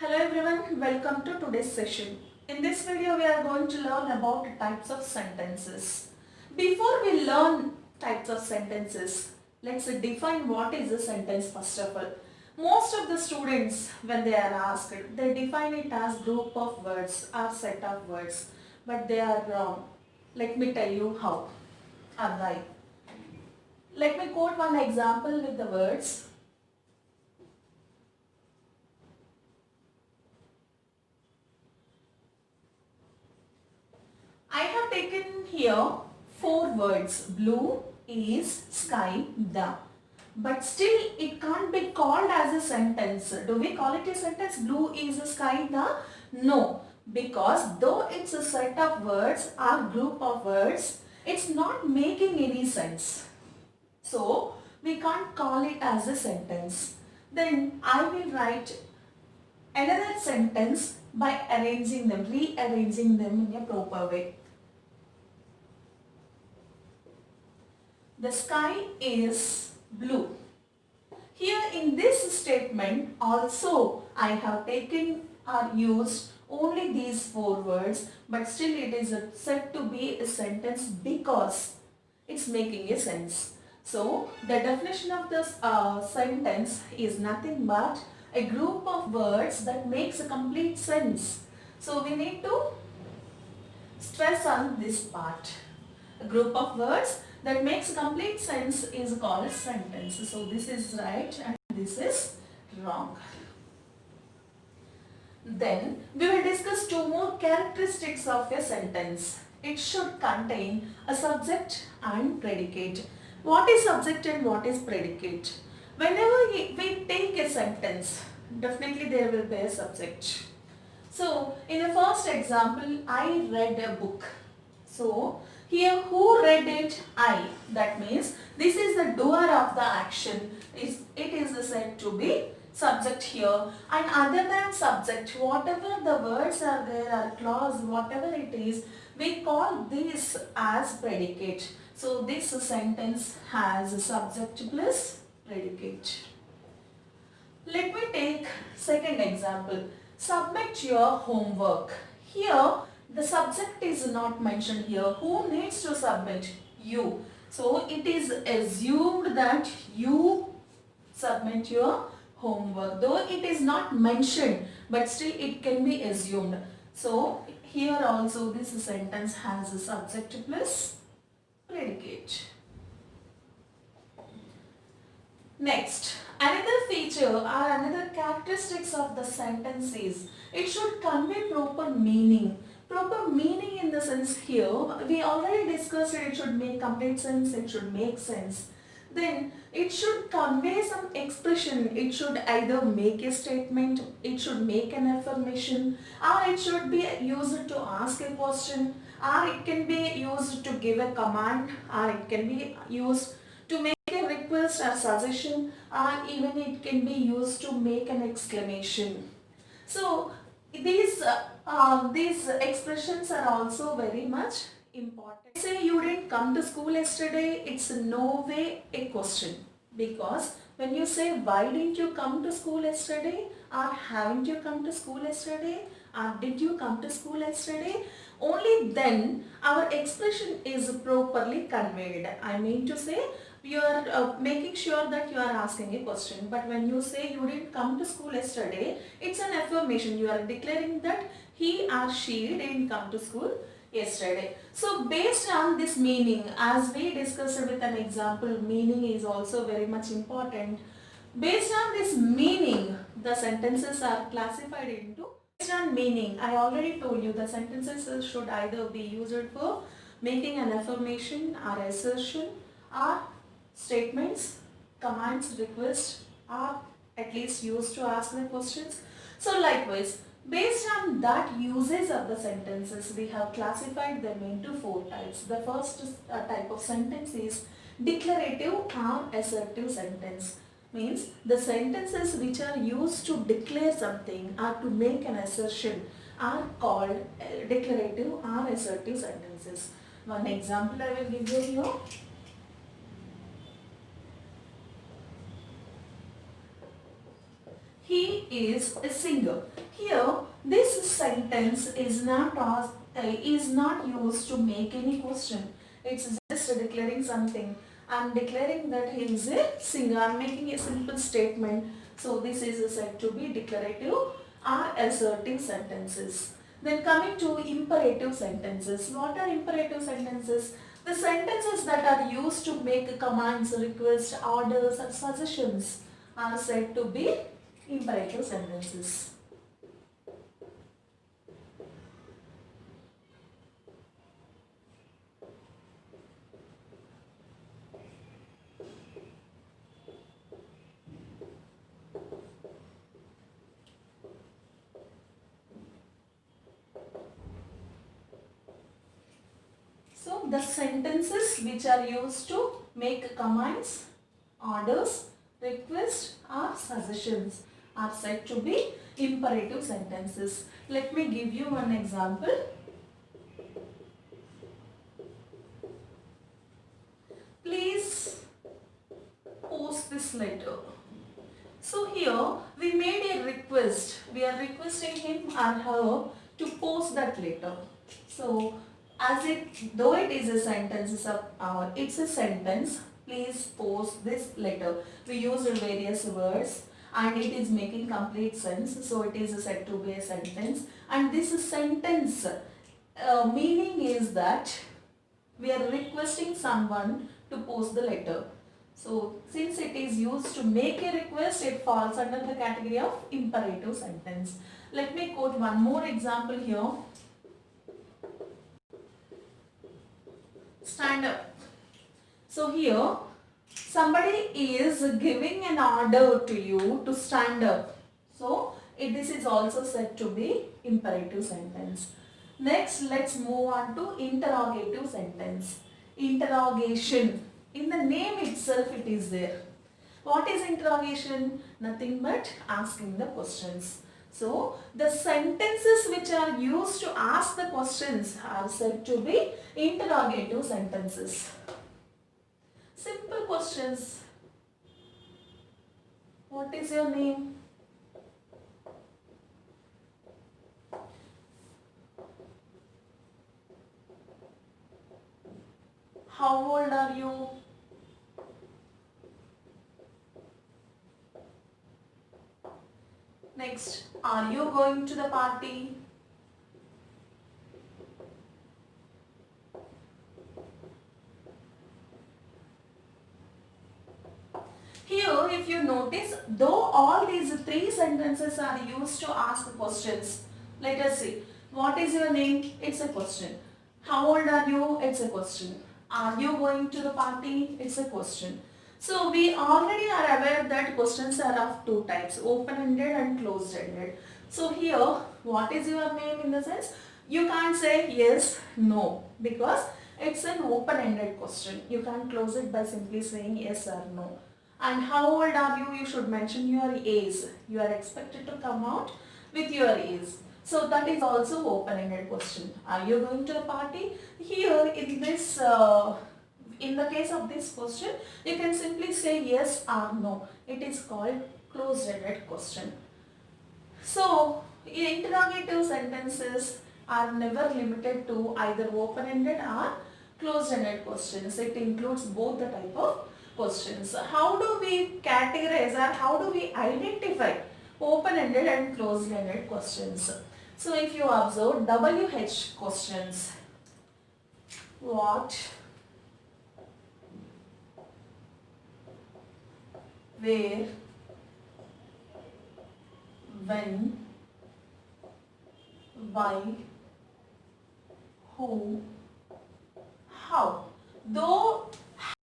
Hello everyone, welcome to today's session. In this video we are going to learn about types of sentences. Before we learn types of sentences, let's define what is a sentence first of all. Most of the students when they are asked, they define it as group of words or set of words, but they are wrong. Let me tell you how or why. Let me quote one example with the words. I have taken here four words. Blue is, sky, the. But still it can't be called as a sentence. Do we call it a sentence? Blue is, sky, the? No. Because though it's a set of words or group of words, it's not making any sense. So we can't call it as a sentence. Then I will write another sentence by arranging them, rearranging them in a proper way. The sky is blue. Here in this statement also I have taken or used only these four words, but still it is said to be a sentence because it's making a sense. So the definition of this sentence is nothing but a group of words that makes a complete sense. So we need to stress on this part. A group of words that makes complete sense is called sentence. So this is right and this is wrong. Then we will discuss two more characteristics of a sentence. It should contain a subject and predicate. What is subject and what is predicate? Whenever we take a sentence, definitely there will be a subject. So in the first example, I read a book. So here who read it? I. That means this is the doer of the action. It is said to be subject here. And other than subject, whatever the words are there or clause, whatever it is, we call this as predicate. So this sentence has subject plus predicate. Let me take second example. Submit your homework. Here the subject is not mentioned here. Who needs to submit? You. So it is assumed that you submit your homework. Though it is not mentioned, but still it can be assumed. So here also this sentence has a subject plus predicate. Next, another feature or another characteristics of the sentence is it should convey proper meaning. Proper meaning in the sense here, we already discussed it should make complete sense, it should make sense. Then it should convey some expression, it should either make a statement, it should make an affirmation, or it should be used to ask a question, or it can be used to give a command, or it can be used to make a request or suggestion, or even it can be used to make an exclamation. So these expressions are also very much important. Say you didn't come to school yesterday, it's no way a question, because when you say why didn't you come to school yesterday, or haven't you come to school yesterday, or did you come to school yesterday, only then our expression is properly conveyed. I mean to say you are making sure that you are asking a question, but when you say you didn't come to school yesterday, it's an affirmation. You are declaring that he or she didn't come to school yesterday. So based on this meaning, as we discussed with an example, meaning is also very much important. Based on this meaning, the sentences are classified into. Based on meaning, I already told you the sentences should either be used for making an affirmation or assertion, or statements, commands, requests, are at least used to ask the questions. So likewise, based on that usage of the sentences, we have classified them into four types. The first type of sentence is declarative or assertive sentence. Means the sentences which are used to declare something or to make an assertion are called declarative or assertive sentences. One example I will give you here. He is a singer. Here, this sentence is not used to make any question. It's just declaring something. I'm declaring that he is a singer. I'm making a simple statement. So this is said to be declarative or assertive sentences. Then coming to imperative sentences. What are imperative sentences? The sentences that are used to make commands, requests, orders or suggestions are said to be imperative sentences. So the sentences which are used to make commands, orders, requests or suggestions are said to be imperative sentences. Let me give you one example. Please post this letter. So here we made a request. We are requesting him or her to post that letter. So though it is a sentence, it's a sentence. Please post this letter. We used various words and it is making complete sense. So it is said to be a sentence. And this sentence meaning is that we are requesting someone to post the letter. So since it is used to make a request, it falls under the category of imperative sentence. Let me quote one more example here. Stand up. So here somebody is giving an order to you to stand up. So this is also said to be imperative sentence. Next, let's move on to interrogative sentence. Interrogation. In the name itself it is there. What is interrogation? Nothing but asking the questions. So the sentences which are used to ask the questions are said to be interrogative sentences. Simple questions. What is your name? How old are you? Next, are you going to the party? Here, if you notice, though all these three sentences are used to ask questions, let us see. What is your name? It's a question. How old are you? It's a question. Are you going to the party? It's a question. So we already are aware that questions are of two types, open-ended and closed-ended. So here, what is your name in the sense? You can't say yes, no, because it's an open-ended question. You can't close it by simply saying yes or no. And how old are you? You should mention your age. You are expected to come out with your age. So that is also open-ended question. Are you going to the party? Here in the case of this question, you can simply say yes or no. It is called closed-ended question. So interrogative sentences are never limited to either open-ended or closed-ended questions. It includes both the type of questions. How do we categorize or how do we identify open-ended and closed-ended questions? So if you observe WH questions, what, where, when, why, who, how. Though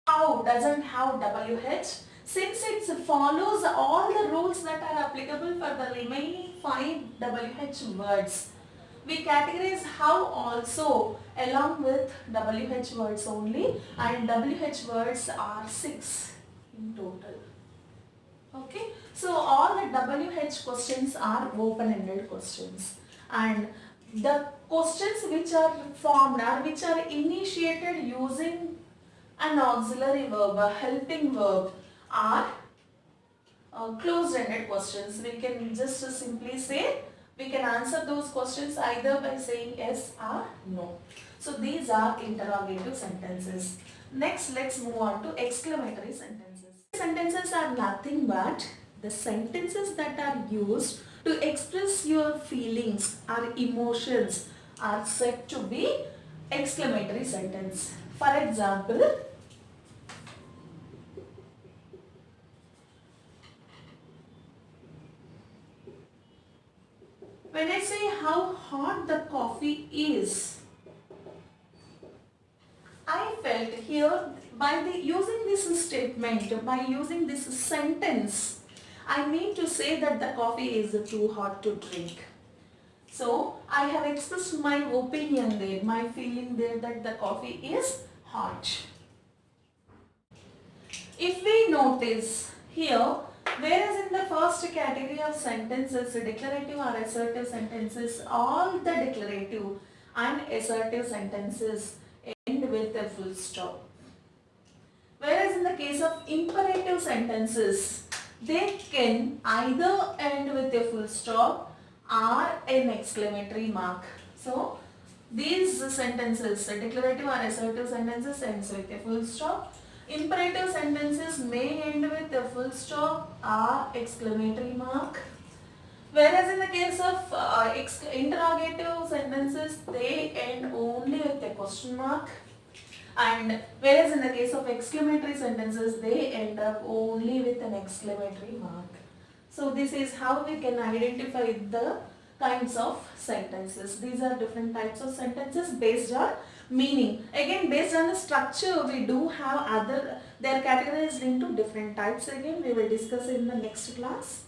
how doesn't have WH, since it follows all the rules that are applicable for the remaining 5 WH words, we categorize how also along with WH words only, and WH words are 6 in total. Okay, so all the WH questions are open-ended questions, and the questions which are formed or which are initiated using an auxiliary verb, a helping verb, are closed-ended questions. We can just simply say We can answer those questions either by saying yes or no. So these are interrogative sentences. Next, let's move on to exclamatory sentences. Sentences are nothing but the sentences that are used to express your feelings or emotions are said to be exclamatory sentence. For example, when I say how hot the coffee is, I felt here by using this statement, by using this sentence, I mean to say that the coffee is too hot to drink. So I have expressed my opinion there, my feeling there that the coffee is hot. If we notice here, whereas in the first category of sentences, declarative or assertive sentences, all the declarative and assertive sentences end with a full stop. Whereas in the case of imperative sentences, they can either end with a full stop or an exclamatory mark. So these sentences, declarative or assertive sentences ends with a full stop. Imperative sentences may end with a full stop or exclamatory mark. Whereas in the case of interrogative sentences, they end only with a question mark. And whereas in the case of exclamatory sentences, they end up only with an exclamatory mark. So this is how we can identify the kinds of sentences. These are different types of sentences based on meaning. Again, based on the structure, we do have they are categorized into different types. Again, we will discuss in the next class.